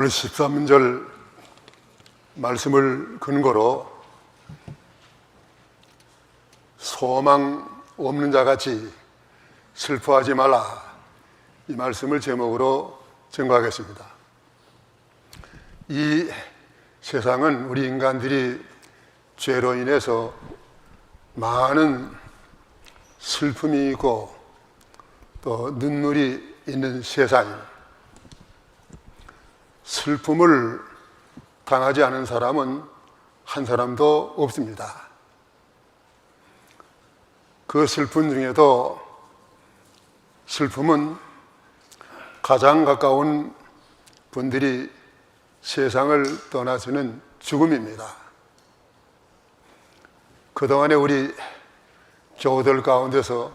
오늘 13절 말씀을 근거로 소망 없는 자같이 슬퍼하지 말라, 이 말씀을 제목으로 증거하겠습니다. 이 세상은 우리 인간들이 죄로 인해서 많은 슬픔이 있고 또 눈물이 있는 세상입니다. 슬픔을 당하지 않은 사람은 한 사람도 없습니다. 그 슬픔 중에도 슬픔은 가장 가까운 분들이 세상을 떠나시는 죽음입니다. 그동안에 우리 교우들 가운데서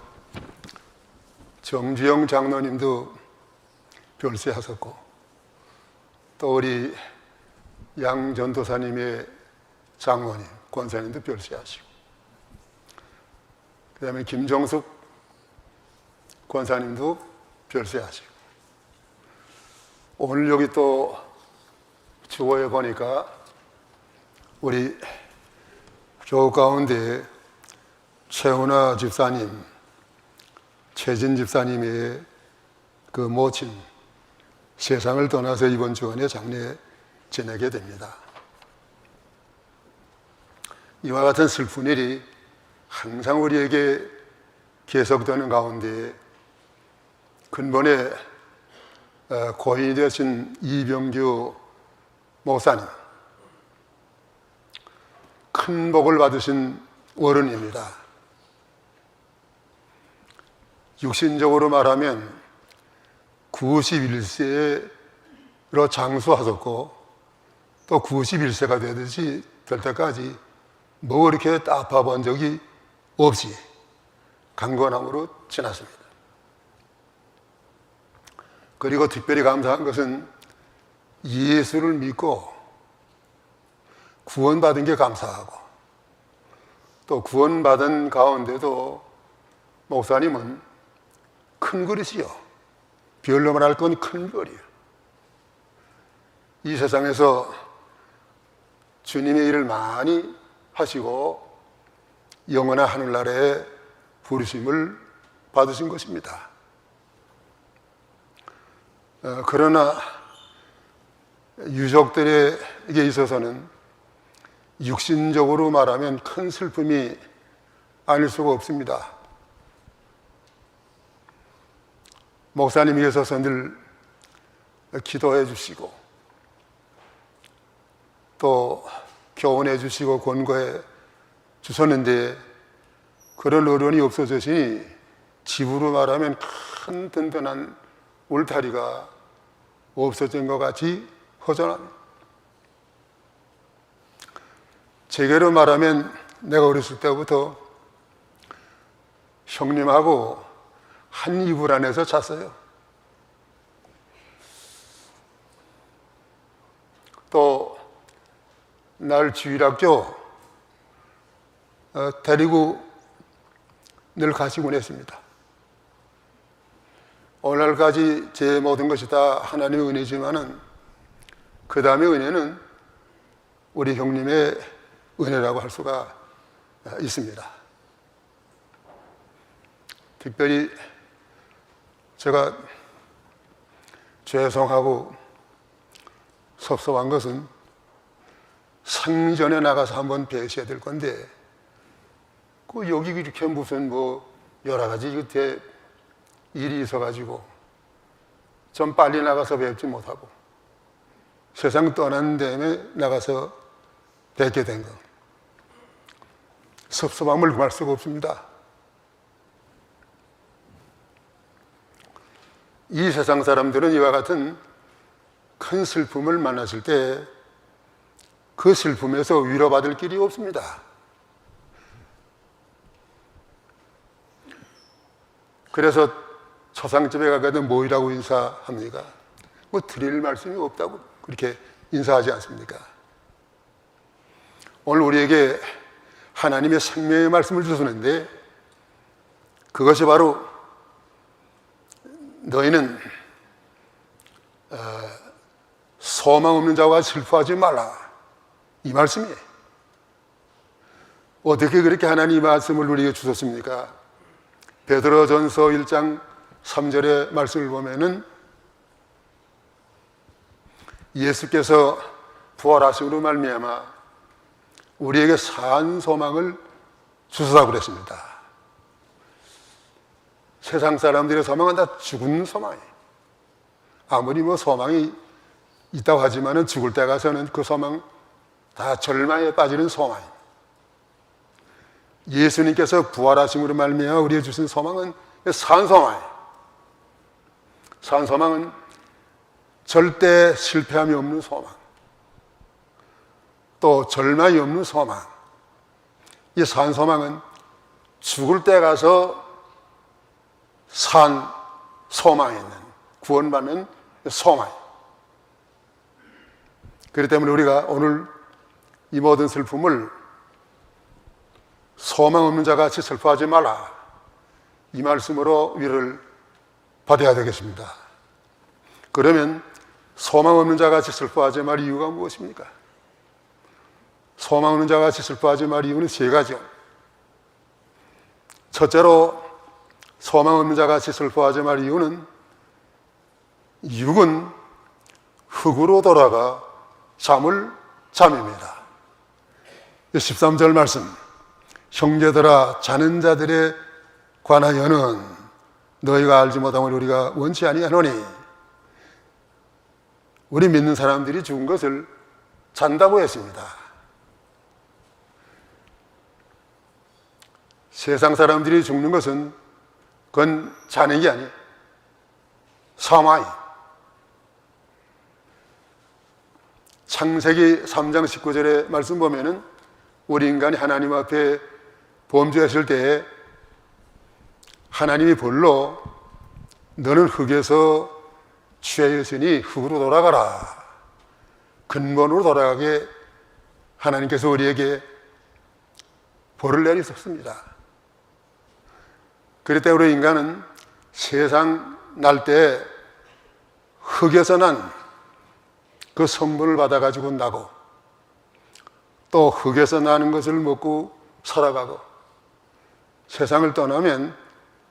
정주영 장로님도 별세하셨고, 또 우리 양전도사님의 장모님, 권사님도 별세하시고, 그 다음에 김정숙 권사님도 별세하시고, 오늘 여기 또 주보에 보니까 우리 교우 가운데 최은아 집사님, 최진 집사님의 그 모친 세상을 떠나서 이번 주간에 장례 지내게 됩니다. 이와 같은 슬픈 일이 항상 우리에게 계속되는 가운데 근본에 고인이 되신 이병규 목사님, 큰 복을 받으신 어른입니다. 육신적으로 말하면 91세로 장수하셨고, 또 91세가 될 때까지 뭐 그렇게 아파본 적이 없이 강건함으로 지났습니다. 그리고 특별히 감사한 것은 예수를 믿고 구원받은 게 감사하고, 또 구원받은 가운데도 목사님은 큰 그릇이요, 별로 말할 건 큰 별이에요. 이 세상에서 주님의 일을 많이 하시고 영원한 하늘나라에 부르심을 받으신 것입니다. 그러나 유족들에게 있어서는 육신적으로 말하면 큰 슬픔이 아닐 수가 없습니다. 목사님이 계셔서 늘 기도해 주시고, 또 교훈해 주시고 권고해 주셨는데, 그런 어른이 없어지시니 집으로 말하면 큰 든든한 울타리가 없어진 것 같이 허전합니다. 제게로 말하면 내가 어렸을 때부터 형님하고 한 이불 안에서 잤어요. 또 날 주일학교 데리고 늘 가시곤 했습니다. 오늘날까지 제 모든 것이 다 하나님의 은혜지만은 그 다음에 은혜는 우리 형님의 은혜라고 할 수가 있습니다. 특별히 제가 죄송하고 섭섭한 것은 생전에 나가서 한번 뵈셔야 될 건데, 그 여기 이렇게 무슨 뭐 여러 가지 그때 일이 있어가지고 좀 빨리 나가서 뵙지 못하고 세상 떠난 다음에 나가서 뵙게 된 거, 섭섭함을 금할 수가 없습니다. 이 세상 사람들은 이와 같은 큰 슬픔을 만났을 때 그 슬픔에서 위로받을 길이 없습니다. 그래서 초상집에 가거든 뭐이라고 인사합니까? 뭐 드릴 말씀이 없다고 그렇게 인사하지 않습니까? 오늘 우리에게 하나님의 생명의 말씀을 주시는데, 그것이 바로 너희는 소망 없는 자와 슬퍼하지 말라, 이 말씀이에요. 어떻게 그렇게 하나님 이 말씀을 우리에게 주셨습니까? 베드로전서 1장 3절의 말씀을 보면은 예수께서 부활하심으로 말미암아 우리에게 산 소망을 주시다고 그랬습니다. 세상 사람들의 소망은 다 죽은 소망이에요. 아무리 소망이 있다고 하지만은 죽을 때 가서는 그 소망 다 절망에 빠지는 소망이에요. 예수님께서 부활하심으로 말미암아 우리에게 주신 소망은 산 소망이에요. 산 소망은 절대 실패함이 없는 소망, 또 절망이 없는 소망. 이 산 소망은 죽을 때 가서 산 소망에 있는, 구원받는 소망이에요. 그렇기 때문에 우리가 오늘 이 모든 슬픔을 소망 없는 자 같이 슬퍼하지 말라, 이 말씀으로 위로를 받아야 되겠습니다. 그러면 소망 없는 자 같이 슬퍼하지 말 이유가 무엇입니까? 소망 없는 자 같이 슬퍼하지 말 이유는 세 가지요. 첫째로 소망 없는 자 같이 슬퍼하지 말 이유는 육은 흙으로 돌아가 잠을 잠입니다. 13절 말씀, 형제들아 자는 자들에 관하여는 너희가 알지 못함을 우리가 원치 아니하노니, 우리 믿는 사람들이 죽은 것을 잔다고 했습니다. 세상 사람들이 죽는 것은 그건 자는 게 아니에요. 사망이. 창세기 3장 19절의 말씀 보면은 우리 인간이 하나님 앞에 범죄했을 때에 하나님이 벌로 너는 흙에서 취하였으니 흙으로 돌아가라, 근본으로 돌아가게 하나님께서 우리에게 벌을 내리셨습니다. 그렇기 때문에 우리 인간은 세상 날 때 흙에서 난 그 성분을 받아가지고 나고, 또 흙에서 나는 것을 먹고 살아가고, 세상을 떠나면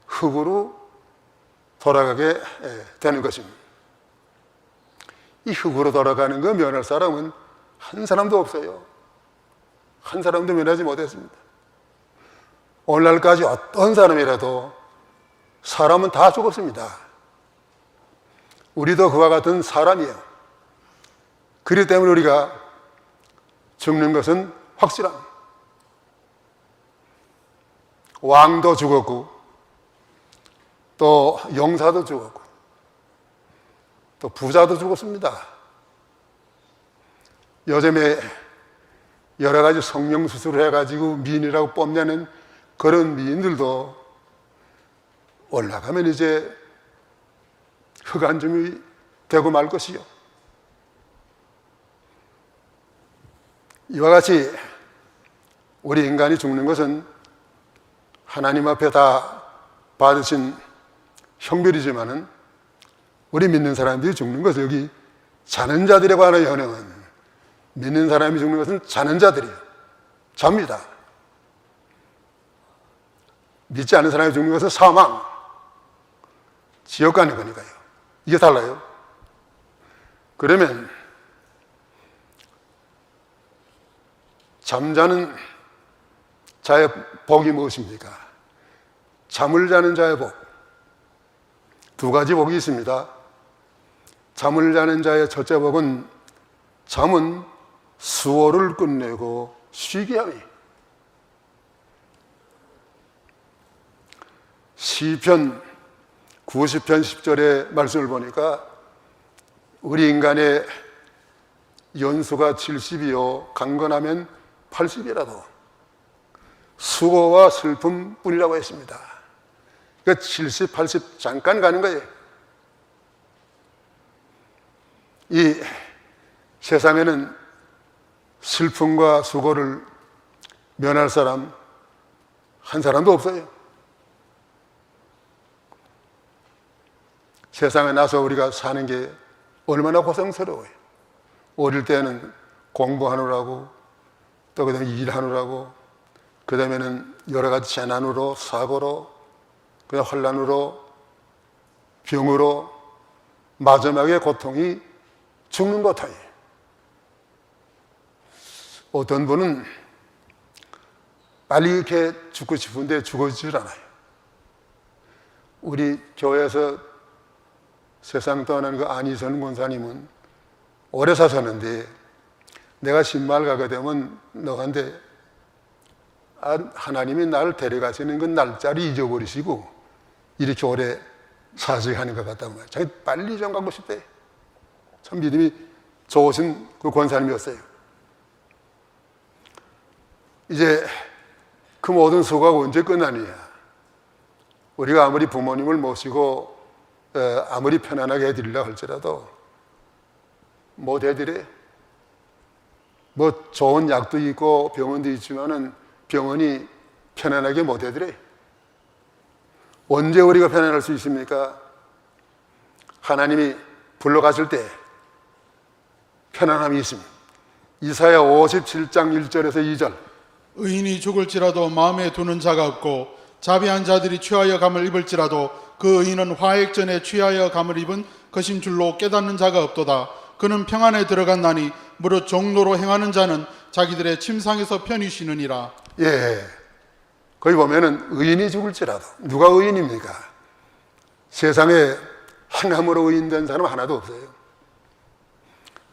흙으로 돌아가게 되는 것입니다. 이 흙으로 돌아가는 거 면할 사람은 한 사람도 없어요. 한 사람도 면하지 못했습니다. 오늘날까지 어떤 사람이라도 사람은 다 죽었습니다. 우리도 그와 같은 사람이에요. 그렇기 때문에 우리가 죽는 것은 확실합니다. 왕도 죽었고, 또 용사도 죽었고, 또 부자도 죽었습니다. 요즘에 여러 가지 성형수술을 해가지고 미인이라고 뽐내는 그런 미인들도 올라가면 이제 흑안중이 되고 말 것이요. 이와 같이 우리 인간이 죽는 것은 하나님 앞에 다 받으신 형벌이지만은 우리 믿는 사람들이 죽는 것은, 여기 자는 자들에 관하여는, 믿는 사람이 죽는 것은 자는 자들이에요. 잡니다. 믿지 않는 사람이 죽는 것은 사망, 지옥 가는 거니까요. 이게 달라요. 그러면 잠자는 자의 복이 무엇입니까? 잠을 자는 자의 복, 두 가지 복이 있습니다. 잠을 자는 자의 첫째 복은, 잠은 수호를 끝내고 쉬게 함이. 시편 90편 10절의 말씀을 보니까 우리 인간의 연수가 70이요 강건하면 80이라도 수고와 슬픔뿐이라고 했습니다. 그러니까 70, 80 잠깐 가는 거예요. 이 세상에는 슬픔과 수고를 면할 사람 한 사람도 없어요. 세상에 나서 우리가 사는 게 얼마나 고생스러워요. 어릴 때는 공부하느라고, 또 그다음에 일하느라고, 그다음에는 여러 가지 재난으로, 사고로, 그냥 혼란으로, 병으로, 마지막에 고통이 죽는 고통이에요. 어떤 분은 빨리 이렇게 죽고 싶은데 죽어지질 않아요. 우리 교회에서 세상 떠난 그 안희선 권사님은 오래 사셨는데, 내가 신발 가게 되면 너한테 하나님이 나를 데려가시는 그 날짜를 잊어버리시고 이렇게 오래 사시게 하는 것 같다고 말이에요. 자기 빨리 좀 가고 싶대. 참 믿음이 좋으신 그 권사님이었어요. 이제 그 모든 수고가 언제 끝나느냐. 우리가 아무리 부모님을 모시고 아무리 편안하게 해드리려고 할지라도 못 해드려. 뭐 좋은 약도 있고 병원도 있지만은 병원이 편안하게 못 해드려. 언제 우리가 편안할 수 있습니까? 하나님이 불러가실 때 편안함이 있습니다. 이사야 57장 1절에서 2절. 의인이 죽을지라도 마음에 두는 자가 없고 자비한 자들이 취하여 감을 입을지라도 그 의인은 화액전에 취하여 감을 입은 것인 줄로 깨닫는 자가 없도다. 그는 평안에 들어갔나니 무릇 종로로 행하는 자는 자기들의 침상에서 편히 쉬느니라. 예, 거기 보면은 의인이 죽을지라도. 누가 의인입니까? 세상에 행함으로 의인된 사람 하나도 없어요.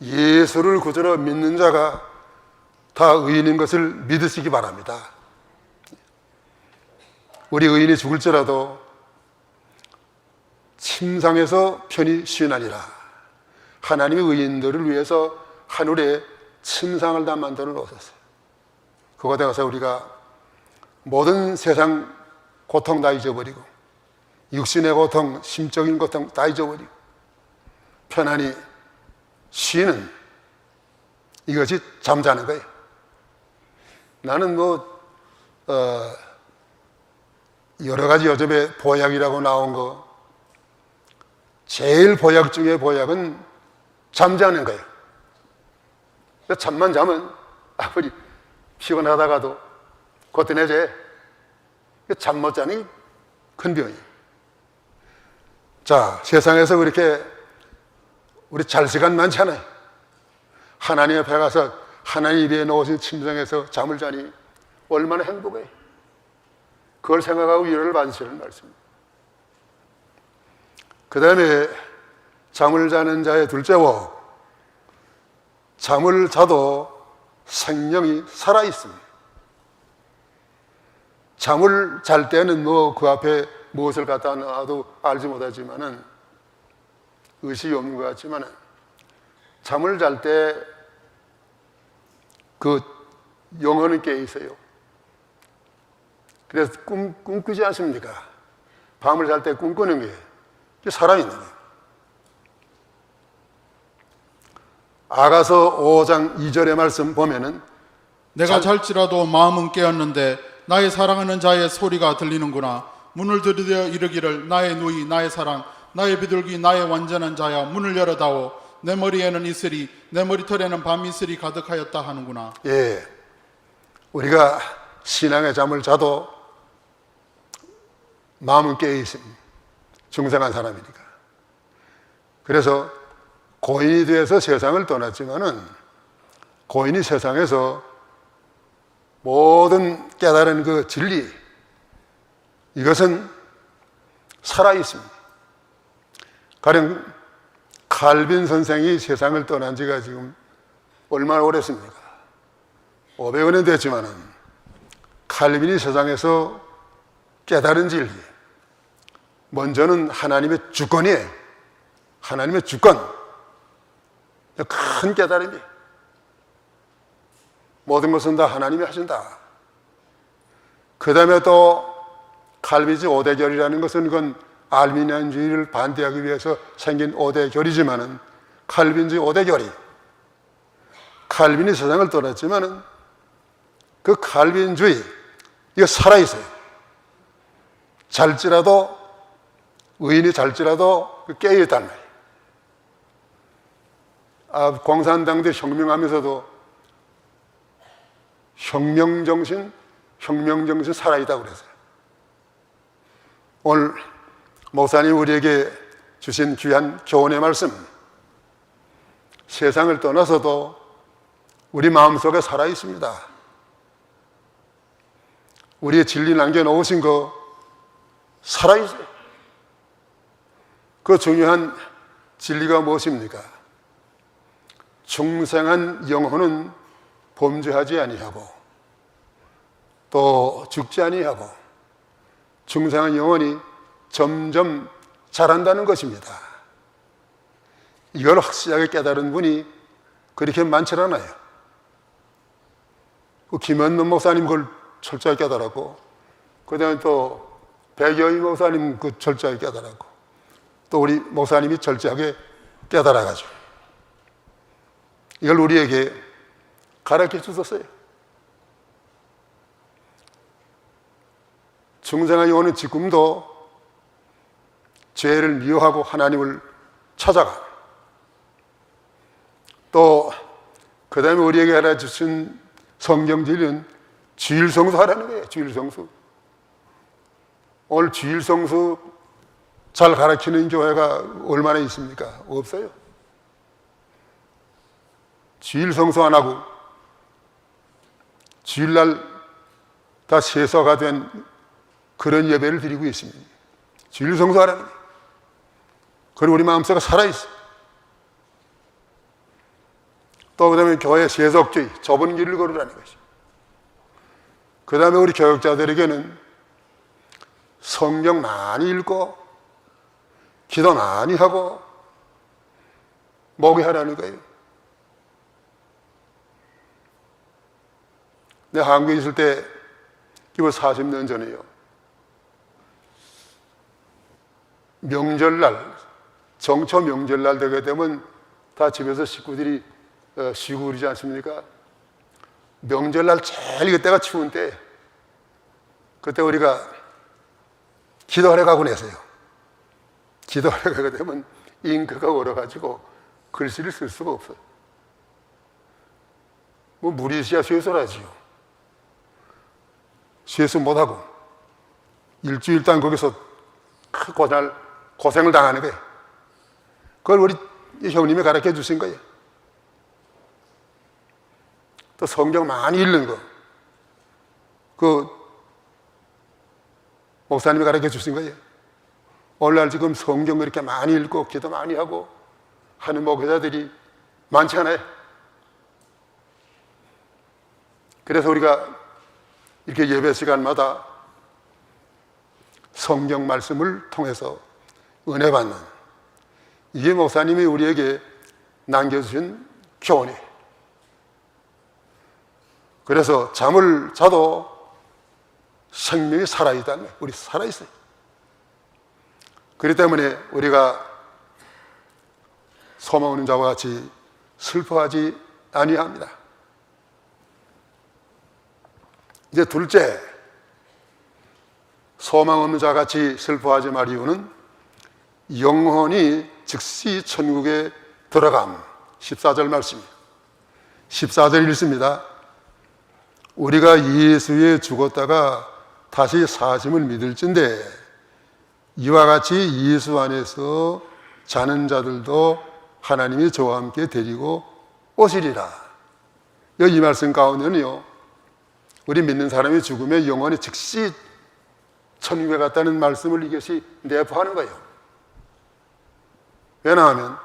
예수를 구주로 믿는 자가 다 의인인 것을 믿으시기 바랍니다. 우리 의인이 죽을지라도 침상에서 편히 쉬나니라. 하나님의 의인들을 위해서 하늘에 침상을 다 만들어 놓으셨어요. 그곳에 가서 우리가 모든 세상 고통 다 잊어버리고, 육신의 고통, 심적인 고통 다 잊어버리고 편안히 쉬는, 이것이 잠자는 거예요. 나는 여러 가지 요즘에 보약이라고 나온 거, 제일 보약 중에 보약은 잠자는 거예요. 잠만 자면 아무리 피곤하다가도 고때내제. 잠 못 자니 큰 병이에요. 자, 세상에서 그렇게 우리 잘 시간 많잖아요. 하나님 앞에 가서 하나님 입에 놓으신 침상에서 잠을 자니 얼마나 행복해. 그걸 생각하고 위로를 받으시는 말씀입니다. 그 다음에 잠을 자는 자의 둘째로, 잠을 자도 생명이 살아있습니다. 잠을 잘 때는 그 앞에 무엇을 갖다 놔도 알지 못하지만은, 의식이 없는 것 같지만은, 잠을 잘 때 그 영혼은 깨어 있어요. 그래서 꿈 꾸지 않습니까? 밤을 잘 때 꿈꾸는 게 살아있는 거예요. 아가서 5장 2절의 말씀 보면은, 내가 잘지라도 마음은 깨었는데 나의 사랑하는 자의 소리가 들리는구나. 문을 들이켜 이르기를 나의 누이 나의 사랑 나의 비둘기 나의 완전한 자야 문을 열어다오. 내 머리에는 이슬이 내 머리털에는 밤이슬이 가득하였다 하는구나. 예, 우리가 신앙의 잠을 자도 마음은 깨어 있습니다. 중생한 사람이니까. 그래서 고인이 되어서 세상을 떠났지만은, 고인이 세상에서 모든 깨달은 그 진리, 이것은 살아있습니다. 가령 칼빈 선생이 세상을 떠난 지가 지금 얼마나 오래습니까? 500년 됐지만은, 칼빈이 세상에서 깨달은 진리, 먼저는 하나님의 주권이에요. 하나님의 주권, 큰 깨달음이에요. 모든 것은 다 하나님이 하신다. 그 다음에 또 칼빈지 5대결이라는 것은, 그건 알미니안주의를 반대하기 위해서 생긴 5대결이지만은, 칼빈지 5대결이, 칼빈이 세상을 떠났지만은 그 칼빈주의, 이거 살아있어요. 잘지라도, 의인이 잘지라도 깨어있다는 거예요. 공산당들 혁명하면서도 혁명정신 살아있다고 그랬어요. 오늘 목사님 우리에게 주신 귀한 교훈의 말씀, 세상을 떠나서도 우리 마음속에 살아있습니다. 우리의 진리 남겨놓으신 거 살아있어요. 그 중요한 진리가 무엇입니까? 중생한 영혼은 범죄하지 아니하고 또 죽지 아니하고 중생한 영혼이 점점 자란다는 것입니다. 이걸 확실하게 깨달은 분이 그렇게 많지 않아요. 김현문 목사님 그걸 철저히 깨달았고, 그 다음에 또 백여희 목사님 그 철저히 깨달았고, 또 우리 목사님이 철저하게 깨달아가지고 이걸 우리에게 가르쳐 주셨어요. 중생의 영혼은 지금도 죄를 미워하고 하나님을 찾아가. 또 그 다음에 우리에게 알려주신 성경 진리는 주일성수 하라는 거예요. 주일성수. 오늘 주일성수 잘 가르치는 교회가 얼마나 있습니까? 없어요. 주일성수 안 하고 주일날 다 세서가 된 그런 예배를 드리고 있습니다. 주일성수 하라는 거예요. 그리고 우리 마음속에 살아있어요. 또 그 다음에 교회 세속주의, 좁은 길을 걸으라는 것이죠. 그 다음에 우리 교육자들에게는 성경 많이 읽고 기도 많이 하고 목회하라는 거예요. 내가 한국에 있을 때 이거 40년 전에요. 명절날, 정초 명절날 되게 되면 다 집에서 식구들이 쉬고 그러지 않습니까? 명절날 제일 그때가 추운 때, 그때 우리가 기도하러 가곤 했어요. 기도하러 가게 되면 잉크가 얼어가지고 글씨를 쓸 수가 없어요. 뭐 무리시야 쇠소라지요. 쇠소 못하고 일주일 동안 거기서 고생을 당하는 거예요. 그걸 우리 형님이 가르쳐 주신 거예요. 또 성경 많이 읽는 거, 그 목사님이 가르쳐 주신 거예요. 오늘날 지금 성경 이렇게 많이 읽고 기도 많이 하고 하는 목회자들이 많지 않아요. 그래서 우리가 이렇게 예배 시간마다 성경 말씀을 통해서 은혜 받는, 이게 목사님이 우리에게 남겨주신 교훈이에요. 그래서 잠을 자도 생명이 살아있다는 거예요. 우리 살아있어요. 그렇기 때문에 우리가 소망 없는 자와 같이 슬퍼하지 아니합니다. 이제 둘째, 소망 없는 자와 같이 슬퍼하지 말 이유는 영혼이 즉시 천국에 들어감. 14절 말씀입니다. 14절 읽습니다. 우리가 예수에 죽었다가 다시 사심을 믿을진대 이와 같이 예수 안에서 자는 자들도 하나님이 저와 함께 데리고 오시리라. 이 말씀 가운데는요, 우리 믿는 사람이 죽으면 영혼이 즉시 천국에 갔다는 말씀을 이것이 내포하는 거예요. 왜냐하면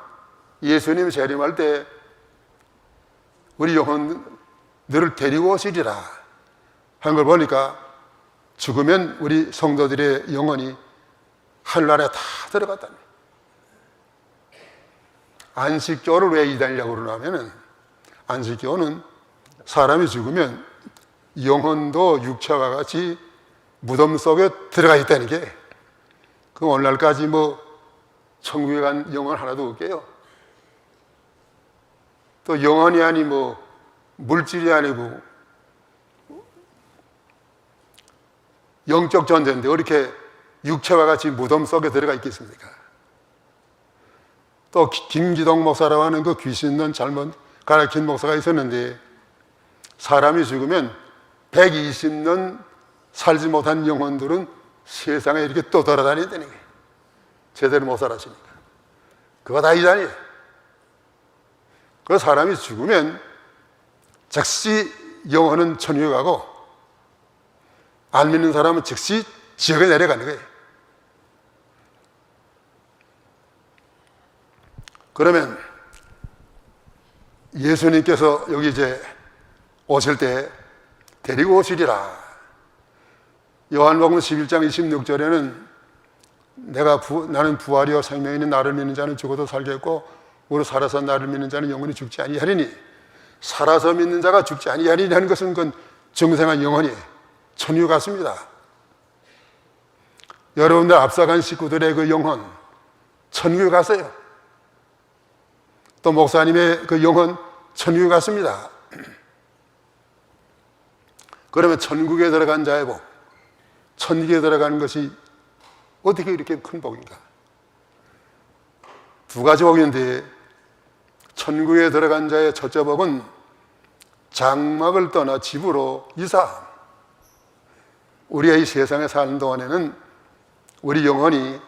예수님 재림할 때 우리 영혼들을 데리고 오시리라 한 걸 보니까 죽으면 우리 성도들의 영혼이 하늘나라에 다 들어갔다는 거예요. 안식교를 왜 이단이라고 그러냐면은, 안식교는 사람이 죽으면 영혼도 육체와 같이 무덤 속에 들어가 있다는 게, 그 오늘날까지 뭐 천국에 간 영혼 하나도 없게요. 또 영혼이 아니 뭐 물질이 아니고 영적 존재인데 어떻게 육체와 같이 무덤 속에 들어가 있겠습니까? 또 김기동 목사라고 하는 그 귀신 있는 잘못 가르친 목사가 있었는데, 사람이 죽으면 120년 살지 못한 영혼들은 세상에 이렇게 또 돌아다닌다는 거예요. 제대로 못 살았으니까. 그거 다 이단이에요. 그 사람이 죽으면 즉시 영혼은 천국에 가고, 안 믿는 사람은 즉시 지옥에 내려가는 거예요. 그러면 예수님께서 여기 이제 오실 때 데리고 오시리라. 요한복음 11장 26절에는 나는 부활이요 생명이니 나를 믿는 자는 죽어도 살겠고 무릇 살아서 나를 믿는 자는 영원히 죽지 아니하리니, 살아서 믿는 자가 죽지 아니하리라는 것은 그건 정생한 영혼이 천국 같습니다. 여러분들 앞서간 식구들의 그 영혼 천국에 갔어요. 또 목사님의 그 영혼 천국에 갔습니다. 그러면 천국에 들어간 자의 복, 천국에 들어가는 것이 어떻게 이렇게 큰 복인가? 두 가지 복인데, 천국에 들어간 자의 첫째 복은 장막을 떠나 집으로 이사함. 우리가 이 세상에 사는 동안에는 우리 영혼이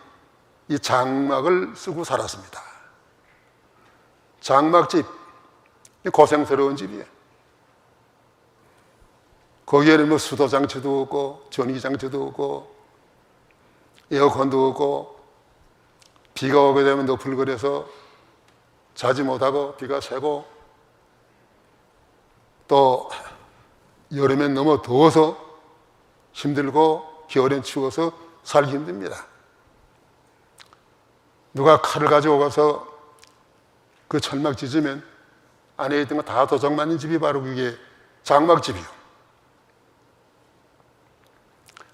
이 장막을 쓰고 살았습니다. 장막집, 고생스러운 집이에요. 거기에는 뭐 수도장치도 없고 전기장치도 없고 에어컨도 없고, 비가 오게 되면 너풀거려서 자지 못하고 비가 새고, 또 여름엔 너무 더워서 힘들고 겨울엔 추워서 살기 힘듭니다. 누가 칼을 가져오고서 그 철막 찢으면 안에 있던 거 다 도장 맞는 집이 바로 그게 장막집이요.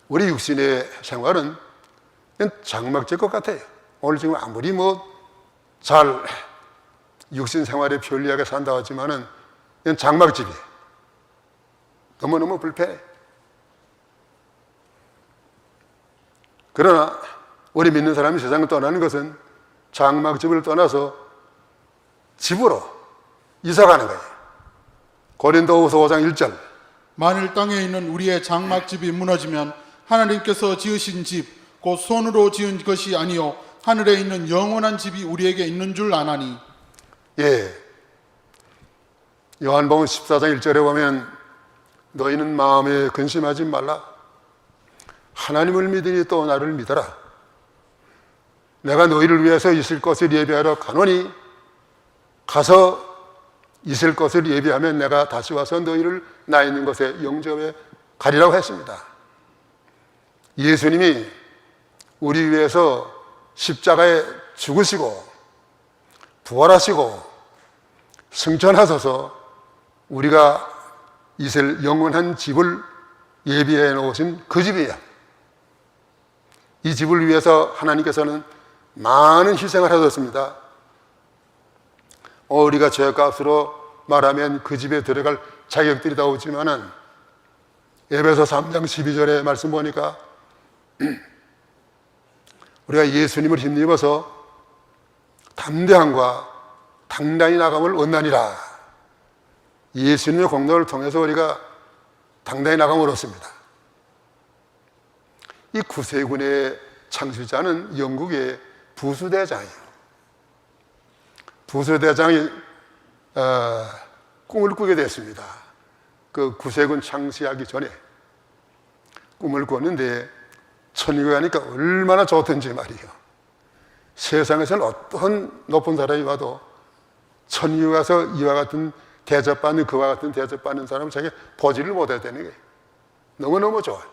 우리 육신의 생활은 장막집 것 같아요. 오늘 지금 아무리 잘 육신 생활에 편리하게 산다고 하지만은 이건 장막집이에요. 너무너무 불편해. 그러나 우리 믿는 사람이 세상을 떠나는 것은 장막집을 떠나서 집으로 이사가는 거예요. 고린도후서 5장 1절. 만일 땅에 있는 우리의 장막집이 무너지면 하나님께서 지으신 집, 곧 손으로 지은 것이 아니요 하늘에 있는 영원한 집이 우리에게 있는 줄 아나니. 예. 요한복음 14장 1절에 보면 너희는 마음에 근심하지 말라. 하나님을 믿으니 또 나를 믿어라. 내가 너희를 위해서 있을 것을 예비하러 가노니, 가서 있을 것을 예비하면 내가 다시 와서 너희를 나 있는 곳에 영접해 가리라고 했습니다. 예수님이 우리 위해서 십자가에 죽으시고 부활하시고 승천하셔서 우리가 있을 영원한 집을 예비해 놓으신 그 집이에요. 이 집을 위해서 하나님께서는 많은 희생을 하셨습니다. 우리가 죄값으로 말하면 그 집에 들어갈 자격들이 다 없지만은 에베소 3장 12절의 말씀 보니까 우리가 예수님을 힘입어서 담대함과 당당히 나감을 얻나니라. 예수님의 공로를 통해서 우리가 당당히 나감을 얻습니다. 이 구세군의 창시자는 영국의 부수대장이에요. 부수대장이 꿈을 꾸게 됐습니다. 그 구세군 창시하기 전에 꿈을 꿨는데 천국에 가니까 얼마나 좋던지 말이에요. 세상에서는 어떤 높은 사람이 와도 천국에 가서 이와 같은 대접받는, 그와 같은 대접받는 사람은 자기 보지를 못해야 되는 게 너무너무 좋아요.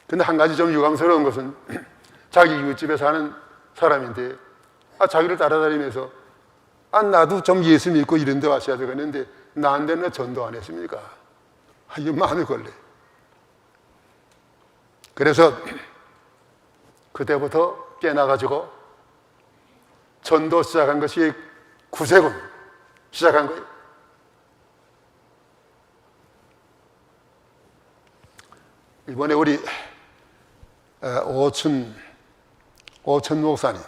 근데 한 가지 좀 유감스러운 것은 자기 이웃집에 사는 사람인데 자기를 따라다니면서 나도 좀 예수 믿고 이런 데 왔어야 되겠는데 나한테는 전도 안 했습니까? 이게 마음이 걸려. 그래서 그때부터 깨나가지고 전도 시작한 것이 구세군 시작한 거예요. 이번에 우리 오천 목사님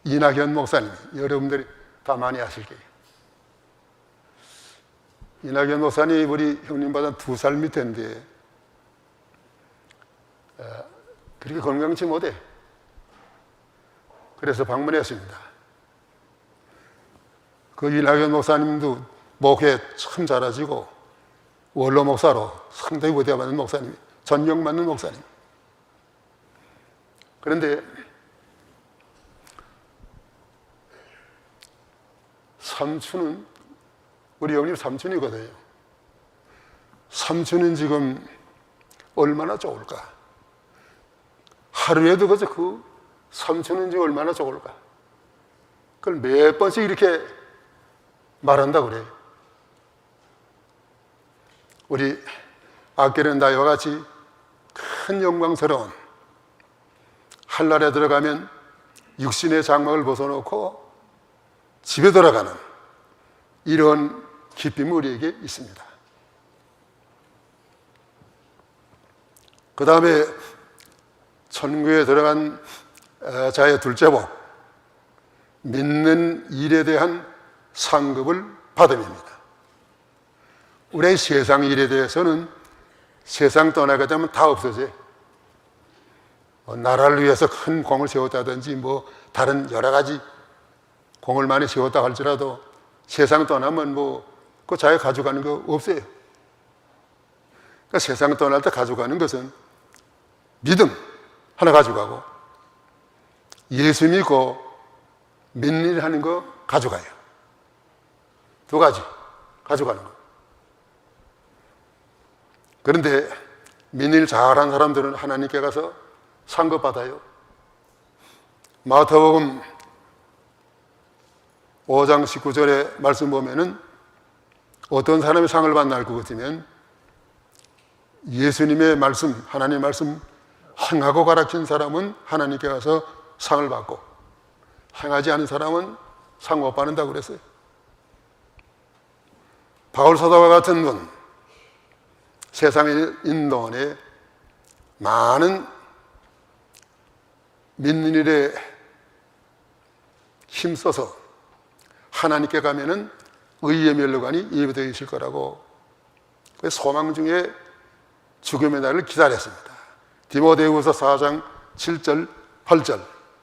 이낙연 목사님, 여러분들이 다 많이 아실 거예요. 이낙연 목사님 우리 형님보다 2살 밑인데 그렇게 건강치 못해. 그래서 방문했습니다. 그 이낙연 목사님도 목회 참 잘하시고 원로 목사로 상당히 위대한 목사님, 전형 맞는 목사님. 그런데 삼촌은 우리 형님 삼촌이거든요. 삼촌은 지금 얼마나 좋을까? 하루에도 그저 그 삼촌은 지금 얼마나 좋을까? 그걸 몇 번씩 이렇게 말한다 그래. 우리 아끼는 나이와 같이 큰 영광스러운 한날에 들어가면 육신의 장막을 벗어놓고 집에 돌아가는 이런 기쁨이 우리에게 있습니다. 그 다음에 천국에 들어간 자의 둘째 복, 믿는 일에 대한 상급을 받음입니다. 우리의 세상 일에 대해서는 세상 떠나게 되면 다 없어져요. 나라를 위해서 큰 공을 세웠다든지 뭐 다른 여러 가지 공을 많이 세웠다 할지라도 세상 떠나면 뭐 그 자기 가져가는 거 없어요. 그러니까 세상 떠날 때 가져가는 것은 믿음 하나 가져가고 예수 믿고 믿는 일 하는 거 가져가요. 2가지 가져가는 거. 그런데 믿는 일 잘하는 사람들은 하나님께 가서 상급 받아요. 마태복음 5장 19절에 말씀 보면은 어떤 사람이 상을 받나 할 것 같으면 예수님의 말씀, 하나님의 말씀 행하고 가르친 사람은 하나님께 가서 상을 받고 행하지 않은 사람은 상 못 받는다고 그랬어요. 바울 사도와 같은 분, 세상에 있는 동안에 많은 믿는 일에 힘써서 하나님께 가면은 의의 멸류관이 예비되어 있을 거라고 소망 중에 죽음의 날을 기다렸습니다. 디모데후서 4장 7절 8절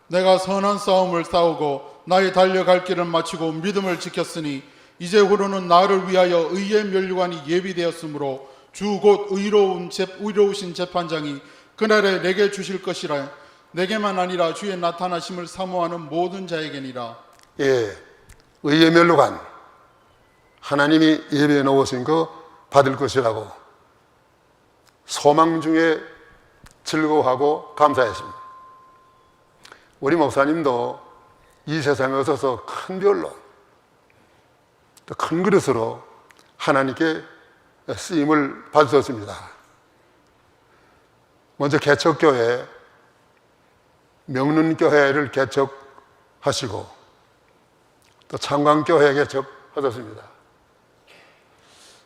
내가 선한 싸움을 싸우고 나의 달려갈 길을 마치고 믿음을 지켰으니 이제후로는 나를 위하여 의의 멸류관이 예비되었으므로 주 곧 의로우신 재판장이 그날에 내게 주실 것이라. 내게만 아니라 주의 나타나심을 사모하는 모든 자에게니라. 예, 의의 멸류관 하나님이 예비해 놓으신 거 받을 것이라고 소망 중에 즐거워하고 감사했습니다. 우리 목사님도 이 세상에 오셔서 큰 별로 또 큰 그릇으로 하나님께 쓰임을 받으셨습니다. 먼저 개척교회 명륜교회를 개척하시고 또 창광교회 개척하셨습니다.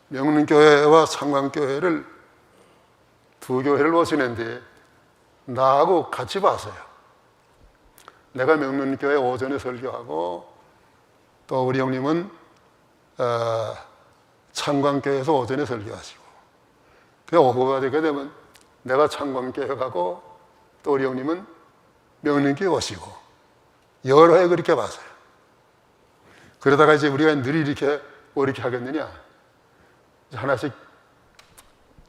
명륜교회와 창광교회를 2교회를 보시는데 나하고 같이 봤어요. 내가 명륜교회 오전에 설교하고 또 우리 형님은 창광교회에서 오전에 설교하시고 그 오후가 되게 되면 내가 창광교회 가고 또 우리 형님은 명륜교회 오시고 여러 해 그렇게 봤어요. 그러다가 이제 우리가 늘 이렇게 하겠느냐, 하나씩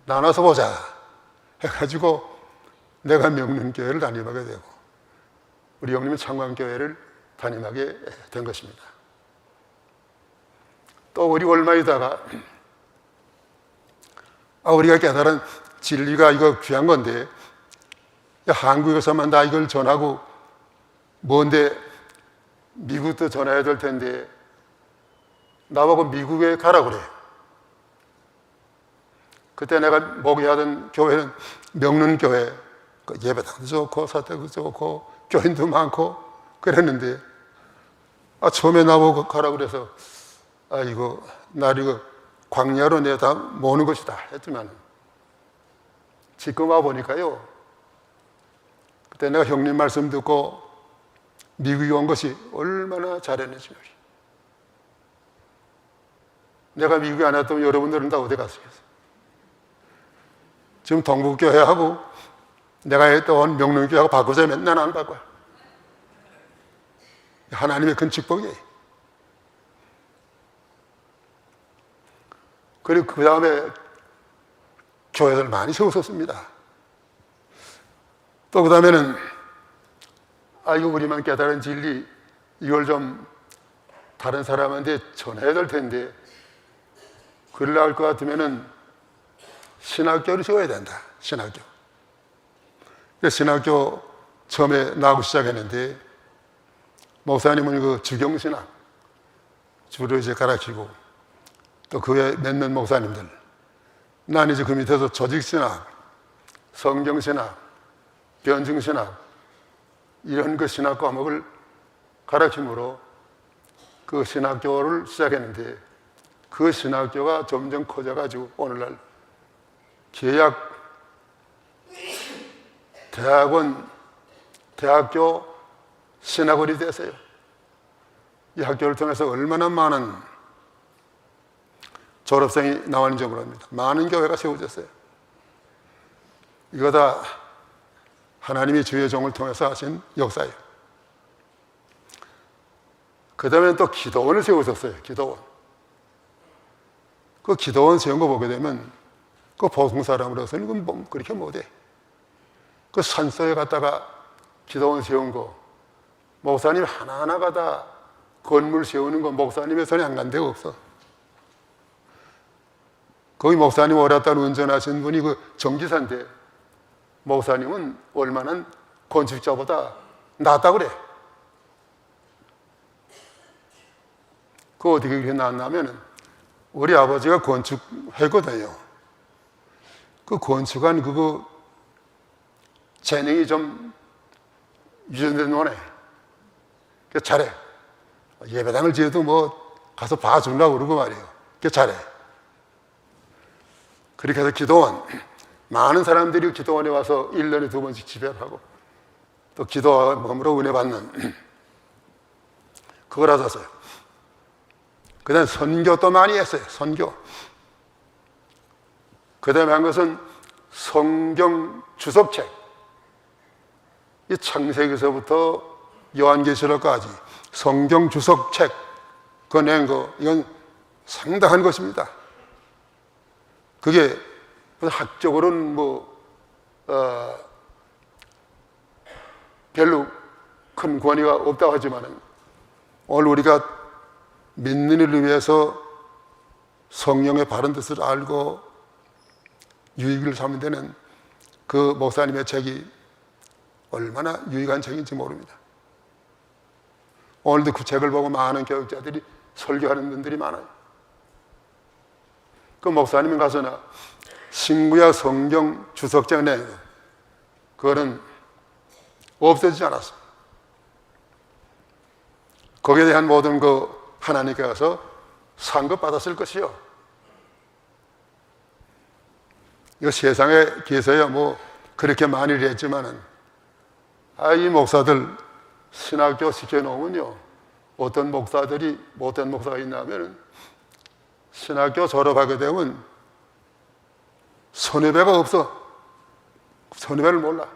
나눠서 보자 해가지고 내가 명륜교회를 담임하게 되고 우리 형님은 창광교회를 담임하게 된 것입니다. 또 우리 얼마 있다가 우리가 깨달은 진리가 이거 귀한 건데 한국에서만 다 이걸 전하고 뭔데 미국도 전해야 될 텐데 나보고 미국에 가라 그래. 그때 내가 목회하던 교회는 명륜교회, 예배당도 좋고 사택도 좋고 교인도 많고 그랬는데 처음에 나보고 가라 그래서 이거 날 이거 광야로 내다 모는 것이다 했지만 지금 와 보니까요, 그때 내가 형님 말씀 듣고 미국에 온 것이 얼마나 잘했는지 말이에요. 내가 미국에 안 왔다면 여러분들은 다 어디 갔겠어요? 지금 동북교회하고 내가 했던 명륜교회하고 바꾸자 맨날 안 바꿔요. 하나님의 큰 축복이에요. 그리고 그 다음에 교회를 많이 세웠었습니다. 또 그 다음에는 이거 우리만 깨달은 진리, 이걸 좀 다른 사람한테 전해야 될 텐데, 그러려 할 것 같으면은 신학교를 세워야 된다. 신학교. 신학교 처음에 나오기 시작했는데, 목사님은 그 주경신학 주로 이제 가르치고, 또 그 외에 몇몇 목사님들, 난 이제 그 밑에서 조직신학, 성경신학, 변증신학, 이런 그 신학 과목을 가르침으로 그 신학교를 시작했는데, 그 신학교가 점점 커져가지고 오늘날 계약 대학원, 대학교 신학원이 됐어요. 이 학교를 통해서 얼마나 많은 졸업생이 나왔는지 모릅니다. 많은 교회가 세워졌어요. 이거 다 하나님이 주의 종을 통해서 하신 역사예요. 그 다음에 또 기도원을 세우셨어요. 기도원. 그 기도원 세운 거 보게 되면 그 보통 사람으로서는 그건 뭐 그렇게 못해. 그 산속에 갔다가 기도원 세운 거, 목사님 하나하나가 다 건물 세우는 거 목사님의 손에 안 간 데가 없어. 거기 목사님 오랫동안 운전하신 분이 그 정지사인데, 목사님은 얼마나 건축자보다 낫다고 그래. 그 어떻게 그렇게 낫냐면은, 우리 아버지가 건축했거든요. 그 건축한 그거 재능이 좀 유전된 노네. 잘해. 예배당을 지어도 뭐 가서 봐주려고 그러고 말이에요. 잘해. 그렇게 해서 기도원, 많은 사람들이 기도원에 와서 1년에 2번씩 집회를 하고, 또 기도함으로 은혜 받는 그걸 하셨어요. 그 다음에 선교도 많이 했어요. 선교. 그 다음에 한 것은 성경 주석책. 이 창세기서부터 요한계시록까지 성경 주석책 그거 낸 거, 이건 상당한 것입니다. 그게 학적으로는 별로 큰 권위가 없다고 하지만, 오늘 우리가 믿는 이를 위해서 성령의 바른 뜻을 알고 유익을 삼는 데는 그 목사님의 책이 얼마나 유익한 책인지 모릅니다. 오늘도 그 책을 보고 많은 교육자들이 설교하는 분들이 많아요. 그 목사님이 가서나 신구약 성경 주석책 낸 거, 그거는 없어지지 않았어. 거기에 대한 모든 그 하나님께 가서 상급 받았을 것이요. 이거 세상에 계세요. 뭐 그렇게 많이 했지만은, 이 목사들 신학교 시켜놓으면요, 어떤 목사들이 못된 목사가 있냐면은 신학교 졸업하게 되면 선후배가 없어. 선후배를 몰라.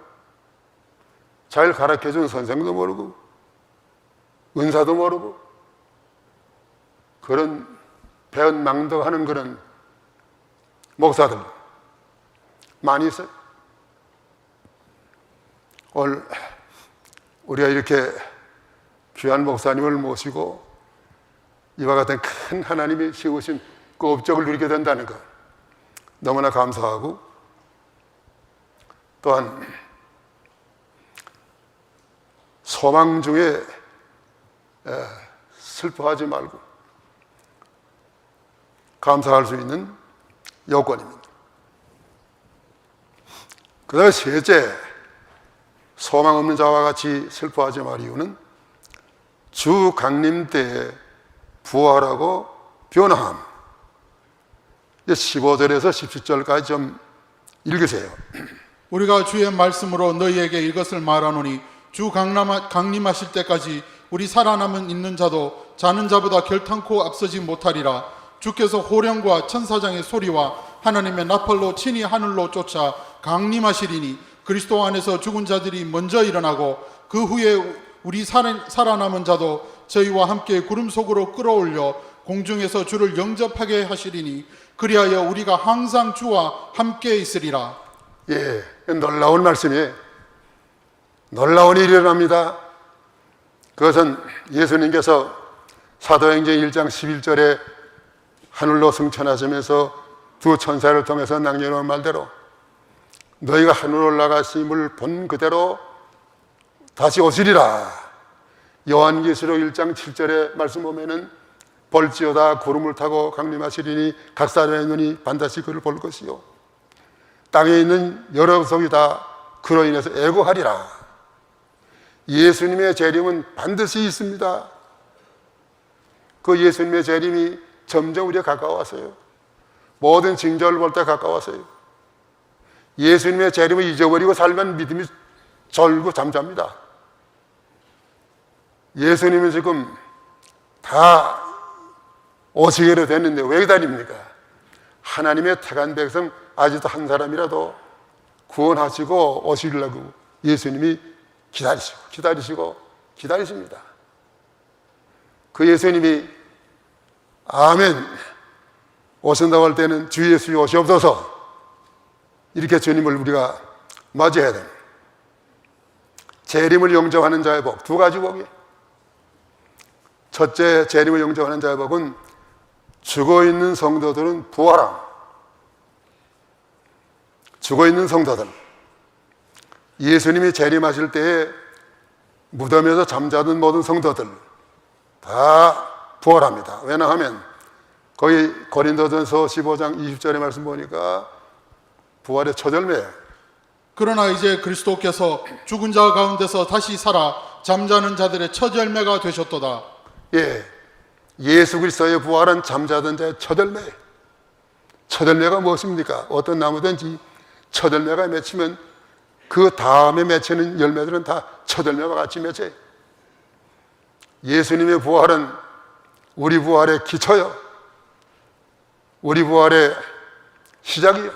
잘 가르쳐준 선생도 모르고 은사도 모르고 그런 배은망덕하는 그런 목사들 많이 있어요. 오늘 우리가 이렇게 귀한 목사님을 모시고 이와 같은 큰 하나님이 세우신 그 업적을 누리게 된다는 것 너무나 감사하고, 또한 소망 중에 슬퍼하지 말고 감사할 수 있는 여건입니다. 그 다음에 셋째, 소망 없는 자와 같이 슬퍼하지 말 이유는 주 강림 때에 부활하고 변화함. 15절에서 17절까지 좀 읽으세요. 우리가 주의 말씀으로 너희에게 이것을 말하노니 주 강림하실 때까지 우리 살아남은 있는 자도 자는 자보다 결탄코 앞서지 못하리라. 주께서 호령과 천사장의 소리와 하나님의 나팔로 친히 하늘로 쫓아 강림하시리니 그리스도 안에서 죽은 자들이 먼저 일어나고 그 후에 우리 살아남은 자도 저희와 함께 구름 속으로 끌어올려 공중에서 주를 영접하게 하시리니 그리하여 우리가 항상 주와 함께 있으리라. 예, 놀라운 말씀이에요. 놀라운 일이 일어납니다. 그것은 예수님께서 사도행전 1장 11절에 하늘로 승천하시면서 두 천사를 통해서 남겨놓은 말대로 너희가 하늘로 올라가심을 본 그대로 다시 오시리라. 요한계시록 1장 7절에 말씀 보면은 볼지어다 구름을 타고 강림하시리니 각 사람의 눈이 반드시 그를 볼 것이요 땅에 있는 여러 속이 다 그로 인해서 애고하리라. 예수님의 재림은 반드시 있습니다. 그 예수님의 재림이 점점 우리가 가까워왔어요. 모든 징조를 볼 때 가까웠어요. 예수님의 재림을 잊어버리고 살면 믿음이 절고 잠잡니다. 예수님은 지금 다 오시기로 됐는데 왜 기다립니까? 하나님의 택한 백성 아직도 한 사람이라도 구원하시고 오시려고 예수님이 기다리십니다. 그 예수님이 아멘 오신다고 할 때는 주 예수 오시옵소서 이렇게 주님을 우리가 맞이해야 됩니다. 재림을 영접하는 자의 복, 두 가지 복이. 첫째, 재림을 영접하는 자의 복은 죽어있는 성도들은 부활함. 죽어있는 성도들, 예수님이 재림하실 때에 무덤에서 잠자던 모든 성도들 다 부활합니다. 왜냐하면 거기 고린도전서 15장 20절의 말씀 보니까 부활의 초절매예요. 그러나 이제 그리스도께서 죽은 자 가운데서 다시 살아 잠자는 자들의 첫 열매가 되셨도다. 예, 예수 그리스도의 부활은 잠자던 자의 첫 열매예요. 첫 열매가 무엇입니까? 어떤 나무든지 첫 열매가 맺히면 그 다음에 맺히는 열매들은 다 첫 열매와 같이 맺혀요. 예수님의 부활은 우리 부활의 기초요, 우리 부활의 시작이요,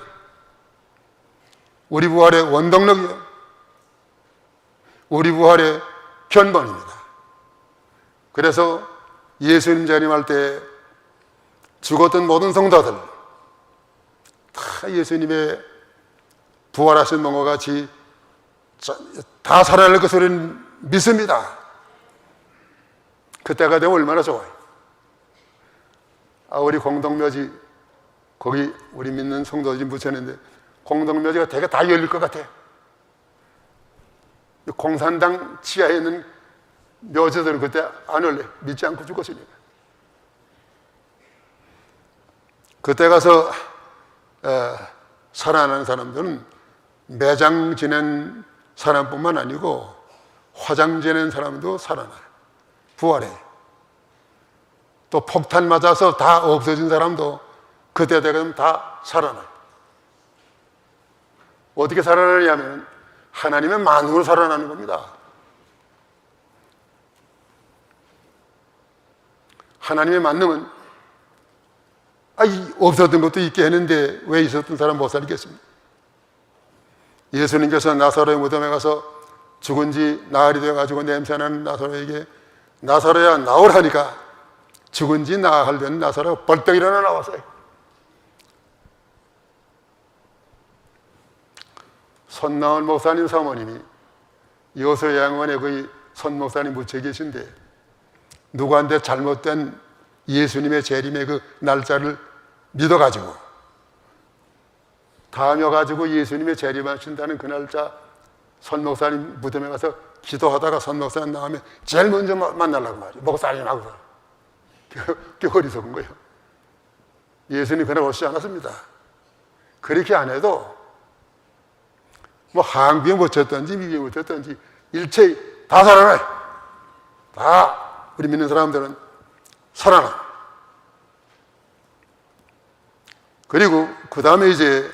우리 부활의 원동력이요, 우리 부활의 견본입니다. 그래서 예수님 재림할 때 죽었던 모든 성도들 다 예수님의 부활하신 몸과 같이 다 살아날 것을 믿습니다. 그때가 되면 얼마나 좋아요. 우리 공동묘지 거기 우리 믿는 성도들이 묻혔는데 공동묘지가 되게 다 열릴 것 같아요. 공산당 지하에 있는 묘지들은 그때 안 열려. 믿지 않고 죽었으니까. 그때 가서 살아나는 사람들은 매장 지낸 사람뿐만 아니고 화장 지낸 사람도 살아나요. 부활해. 또 폭탄 맞아서 다 없어진 사람도 그때 되면 다 살아나요. 어떻게 살아나냐면 하나님의 만능으로 살아나는 겁니다. 하나님의 만능은 없었던 것도 있게 했는데 왜 있었던 사람 못 살겠습니까? 예수님께서 나사로의 무덤에 가서 죽은 지 나흘이 되어가지고 냄새나는 나사로에게 나사로야 나오라니까 죽은 지 나흘 된 나사로가 벌떡 일어나 나왔어요. 손나온 목사님 사모님이 여서양원에 거의 손 목사님 묻혀 계신데 누구한테 잘못된 예수님의 재림의 그 날짜를 믿어가지고 다녀가지고 예수님의 재림하신다는 그 날짜 손 목사님 무덤에 가서 기도하다가 손 목사님 나오면 제일 먼저 만나려고 말이에요. 목사님하고. 그게 어리석은 거예요. 예수님 그날 오시지 않았습니다. 그렇게 안 해도 뭐 한국에 묻혔든지 미국에 묻혔든지 일체히 다 살아나요. 다 우리 믿는 사람들은 살아나. 그리고 그 다음에 이제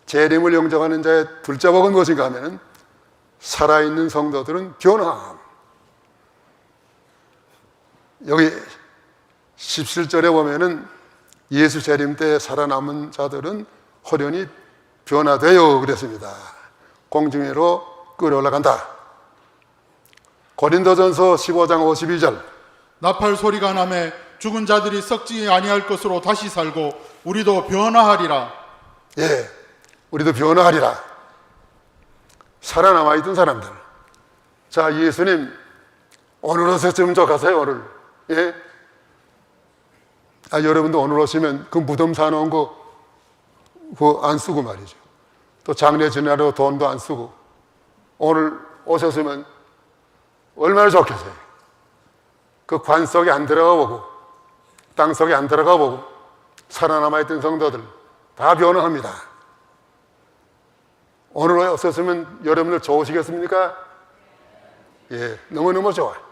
재림을 영접하는 자의 둘째 복은 무엇인가 하면은 살아있는 성도들은 변화함. 여기 17절에 보면은 예수 재림 때 살아남은 자들은 호련히 변화되어 그랬습니다. 공중위로 끌어올라간다. 고린도전서 15장 52절 나팔 소리가 나매 죽은 자들이 썩지 아니할 것으로 다시 살고 우리도 변화하리라. 예, 우리도 변화하리라. 살아남아 있던 사람들. 자, 예수님 오늘 오셔서 좀 가세요. 오늘. 예? 여러분도 오늘 오시면 그 무덤 사놓은 거 그거 안 쓰고 말이죠. 또 장례 지내러 돈도 안 쓰고 오늘 오셨으면 얼마나 좋겠어요. 그 관 속에 안 들어가 보고 땅 속에 안 들어가 보고 살아남아 있던 성도들 다 변화합니다. 오늘 오셨으면 여러분들 좋으시겠습니까? 예, 너무너무 좋아요.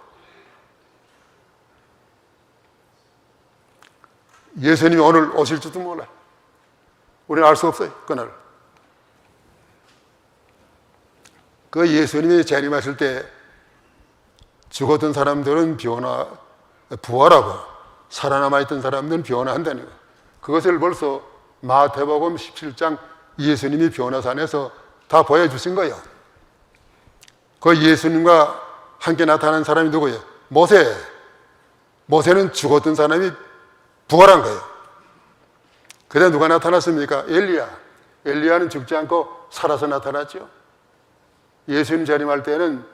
예수님이 오늘 오실지도 몰라요. 우리는 알 수 없어요, 그날. 그 예수님이 재림하실 때 죽었던 사람들은 부활하고 살아남아있던 사람들은 변화한다는 거예요. 그것을 벌써 마태복음 17장 예수님이 변화산에서 다 보여주신 거예요. 그 예수님과 함께 나타난 사람이 누구예요? 모세. 모세는 죽었던 사람이 부활한 거예요. 그다음 누가 나타났습니까? 엘리야. 엘리야는 죽지 않고 살아서 나타났죠. 예수님 재림할 때는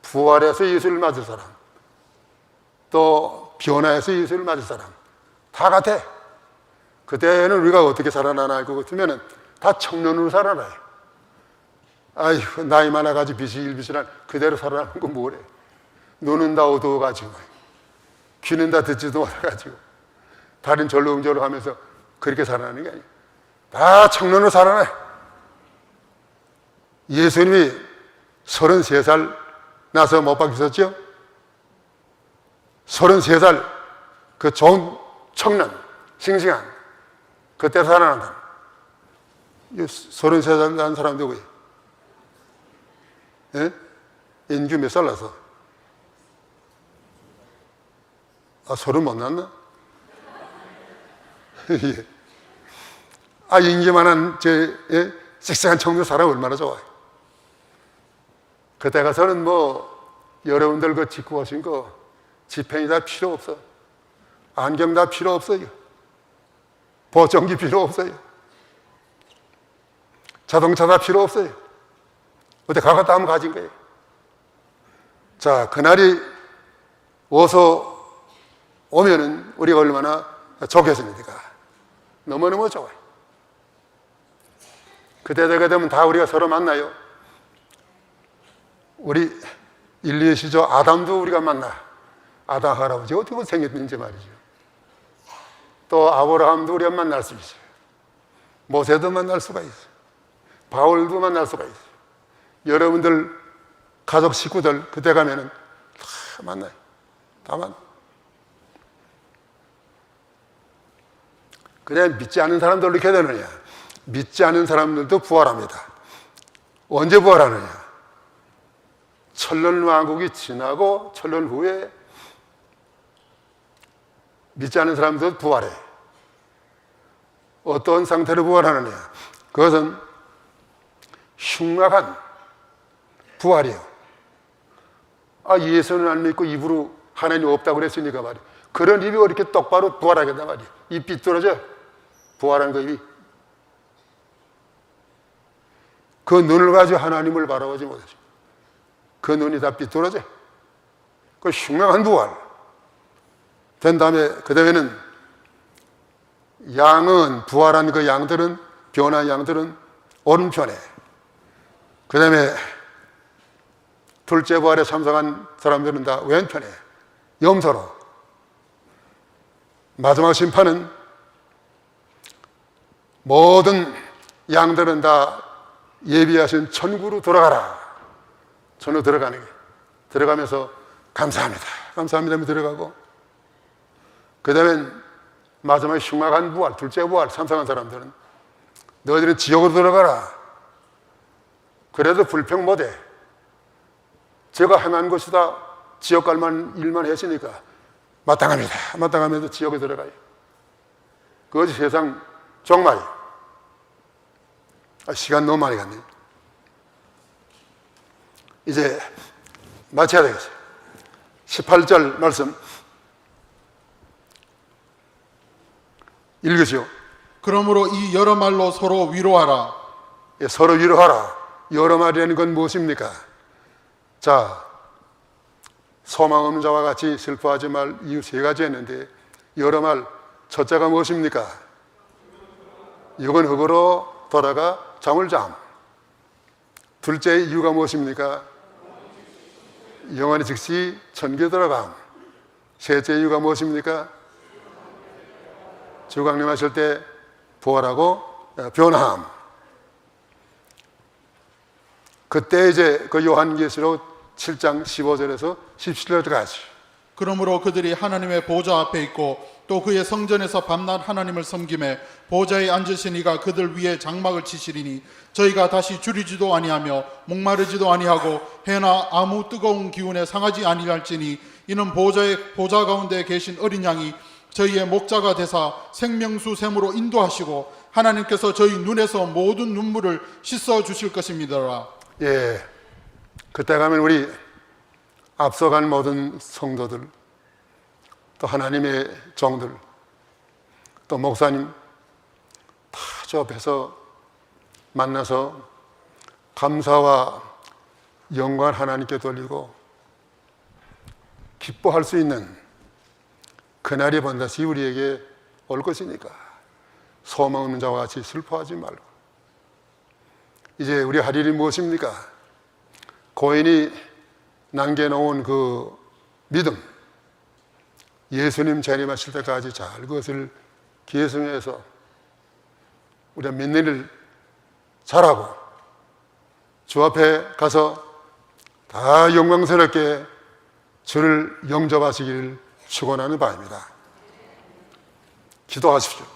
부활해서 예수를 맞을 사람, 또 변화해서 예수를 맞을 사람 다 같아. 그때는 우리가 어떻게 살아나나 할 것 같으면 다 청년으로 살아나요. 아이고, 나이 많아가지고 비실비실한 그대로 살아나는 건 뭐래. 눈은 다 어두워가지고 귀는 다 듣지도 못해가지고 다른 절렁절렁 하면서 그렇게 살아나는 게 아니에요. 다 청년으로 살아나요. 예수님이 33살 나서 못 박히셨죠? 33살 그 좋은 청년, 싱싱한 그때 살아난다. 33살 난 사람 누구예요? 예? 인규 몇 살 나서? 30 못 났나? 예. 인기만한 섹시한 청년 사람 얼마나 좋아요. 그때 가서는 여러분들 그 짓고 오신 거 지펜이 다 필요 없어. 안경 다 필요 없어요. 보정기 필요 없어요. 자동차 다 필요 없어요. 어디 가갔다 하면 가진 거예요. 자, 그날이 어서 오면은 우리가 얼마나 좋겠습니까? 너무너무 좋아요. 그때 되게 되면 다 우리가 서로 만나요. 우리 인류의 시조 아담도 우리가 만나. 아담 할아버지 어떻게 생겼는지 말이죠. 또 아브라함도 우리가 만날 수 있어요. 모세도 만날 수가 있어요. 바울도 만날 수가 있어요. 여러분들 가족 식구들 그때 가면은 다 만나요. 다 만나. 그래, 믿지 않는 사람들 어떻게 되느냐? 믿지 않는 사람들도 부활합니다. 언제 부활하느냐? 천년왕국이 지나고 천년 후에 믿지 않는 사람들도 부활해. 어떤 상태로 부활하느냐? 그것은 흉악한 부활이에요. 예수는 안 믿고 입으로 하나님 없다고 그랬으니까 말이에요. 그런 입이 이렇게 똑바로 부활하겠단 말이에요. 입 삐뚤어져. 부활한 그 입이. 그 눈을 가지고 하나님을 바라보지 못하죠. 그 눈이 다 삐뚤어져. 그 흉명한 부활. 된 다음에, 그 다음에는 양은, 부활한 그 양들은, 변한 양들은 오른편에. 그 다음에 둘째 부활에 참석한 사람들은 다 왼편에. 염소로. 마지막 심판은 모든 양들은 다 예비하신 천국으로 들어가라. 천으로 들어가는 게. 들어가면서 감사합니다. 감사합니다 하면 들어가고. 그 다음엔 마지막에 흉악한 부활, 둘째 부활, 참석한 사람들은 너희들은 지옥으로 들어가라. 그래도 불평 못해. 제가 행한 것이다. 지옥 갈 만 일만 했으니까 마땅합니다. 마땅하면서 지옥에 들어가요. 그것이 세상 종말이에요. 시간 너무 많이 갔네요. 이제 마쳐야 되겠어요. 18절 말씀 읽으시오. 그러므로 이 여러 말로 서로 위로하라. 예, 서로 위로하라. 여러 말이라는 건 무엇입니까? 자, 소망 없는 자와 같이 슬퍼하지 말 이유 세 가지 했는데, 여러 말 첫째가 무엇입니까? 육은 흙으로 돌아가 잠을 잠. 둘째 이유가 무엇입니까? 영원히 즉시 천국에 들어감. 셋째 이유가 무엇입니까? 주 강림하실 때 부활하고 변함. 그때 이제 그 요한계시록 7장 15절에서 17절까지. 그러므로 그들이 하나님의 보좌 앞에 있고 또 그의 성전에서 밤낮 하나님을 섬김에 보좌에 앉으신 이가 그들 위에 장막을 치시리니 저희가 다시 줄이지도 아니하며 목마르지도 아니하고 해나 아무 뜨거운 기운에 상하지 아니할지니 이는 보좌 가운데 계신 어린 양이 저희의 목자가 되사 생명수 샘으로 인도하시고 하나님께서 저희 눈에서 모든 눈물을 씻어 주실 것입니다. 예, 그때 가면 우리 앞서간 모든 성도들, 또 하나님의 종들, 또 목사님 다 저 앞에서 만나서 감사와 영광을 하나님께 돌리고 기뻐할 수 있는 그날이 반드시 우리에게 올 것이니까 소망 없는 자와 같이 슬퍼하지 말고. 이제 우리 할 일이 무엇입니까? 고인이 남겨놓은 그 믿음, 예수님 재림하실 때까지 잘 그것을 계승해서 우리가 믿는 일 잘하고 주 앞에 가서 다 영광스럽게 주를 영접하시기를 축원하는 바입니다. 기도하십시오.